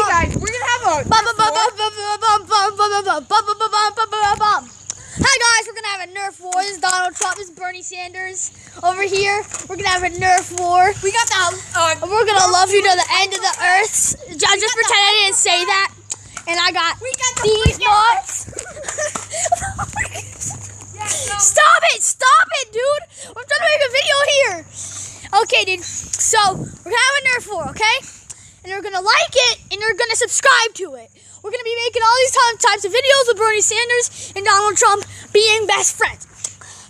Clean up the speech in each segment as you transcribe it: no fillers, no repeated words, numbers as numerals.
guys, we're gonna have a Hi guys, we're gonna have a Nerf war. This is Donald Trump. This is Bernie Sanders over here. We're gonna have a Nerf war. We got the we're gonna love you to the end of the earth. Just pretend I didn't say that. And I got these nuts. Stop it, dude. I'm trying to make a video here. Okay, dude. So we're gonna have a Nerf war, okay? And they're gonna like it, and they're gonna subscribe to it. We're gonna be making all these types of videos with Bernie Sanders and Donald Trump being best friends.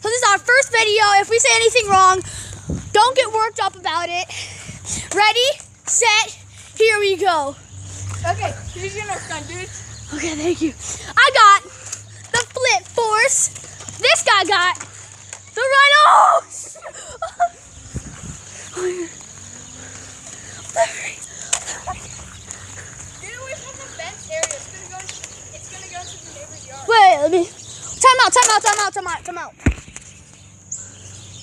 So this is our first video. If we say anything wrong, don't get worked up about it. Ready, set, here we go. Okay, here's your Nerf gun, dude. Okay, thank you. I got the Flip Force. This guy got the Rhino. Get away from the fence area. It's gonna go to the neighbor's yard. Wait, let me. Time out.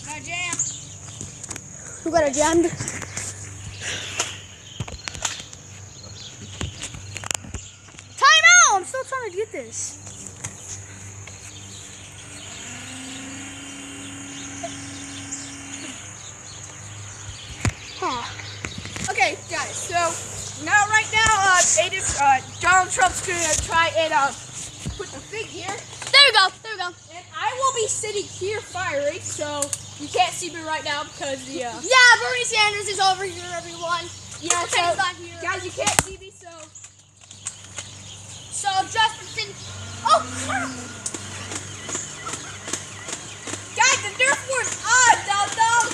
Now jam. Who got a jammed? Time out! I'm still trying to get this. Okay, guys. So now, right now, Donald Trump's gonna try and put the thing here. There we go. And I will be sitting here firing, so you can't see me right now because the Yeah, Bernie Sanders is over here, everyone. yeah, so not here. guys, you can't see me, so just pretend. Oh crap! guys, the Nerf war's on, down.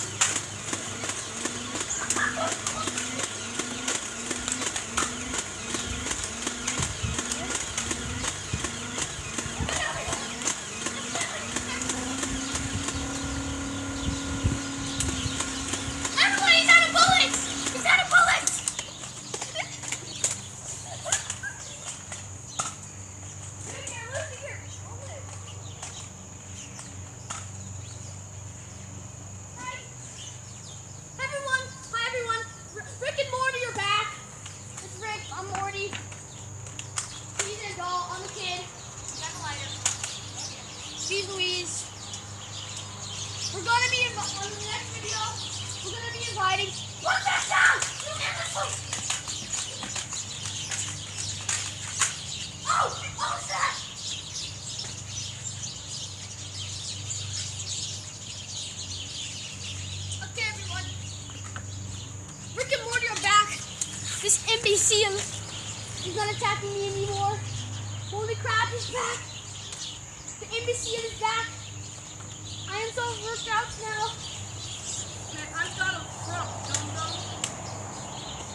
Everyone, he's out of bullets! Hi everyone. Rick and Morty are back. It's Rick, I'm Morty. He's an adult, I'm a kid. Got the lighter. She's Louise. We're gonna be on the next video. We're gonna be inviting. Put that down! You never sleep! Oh shit! Okay, everyone. Rick and Morty are back. This imbecile is not attacking me anymore. Holy crap, he's back. The imbecile is back. I am so worked out now. Okay, I'm Donald Trump, dum-dum.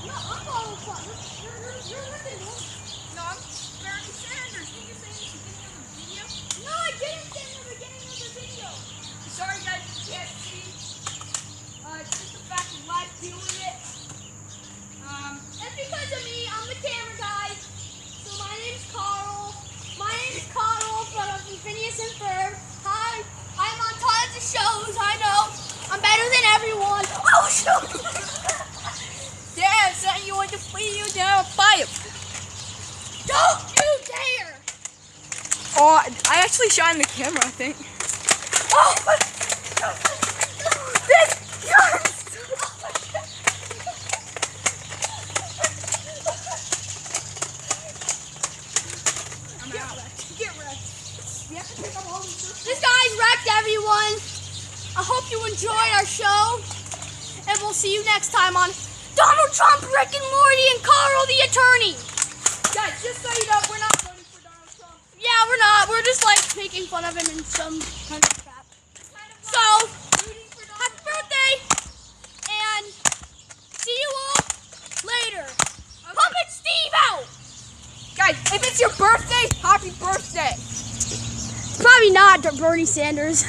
No, I'm Donald Trump. You're Rick and Morty. No, I'm Bernie Sanders. Did you say this at the beginning of the video? No, I didn't say in the beginning of the video. Sorry, guys, you can't see. It's just the fact of life doing it. It's because of me. I'm the camera guy. So my name's Carl. from Phineas and Ferb. Hi. I'm on tons of shows. I know. I'm better than everyone. Oh shoot! Damn, son, you want to flee you down a pipe. Don't you dare! Oh, I actually shot in the camera, I think. Oh! This gun! I'm out. Get wrecked. We have to pick up all these circles. This guy's wrecked, everyone. I hope you enjoyed our show. And we'll see you next time on Donald Trump, Rick and Morty, and Carl the Attorney. Guys, just so you know, we're not voting for Donald Trump. Yeah, we're not. We're just like making fun of him and some kind of crap. So, happy birthday. And see you all later. Okay. Puppet Steve out. Guys, if it's your birthday, happy birthday. Probably not, Bernie Sanders.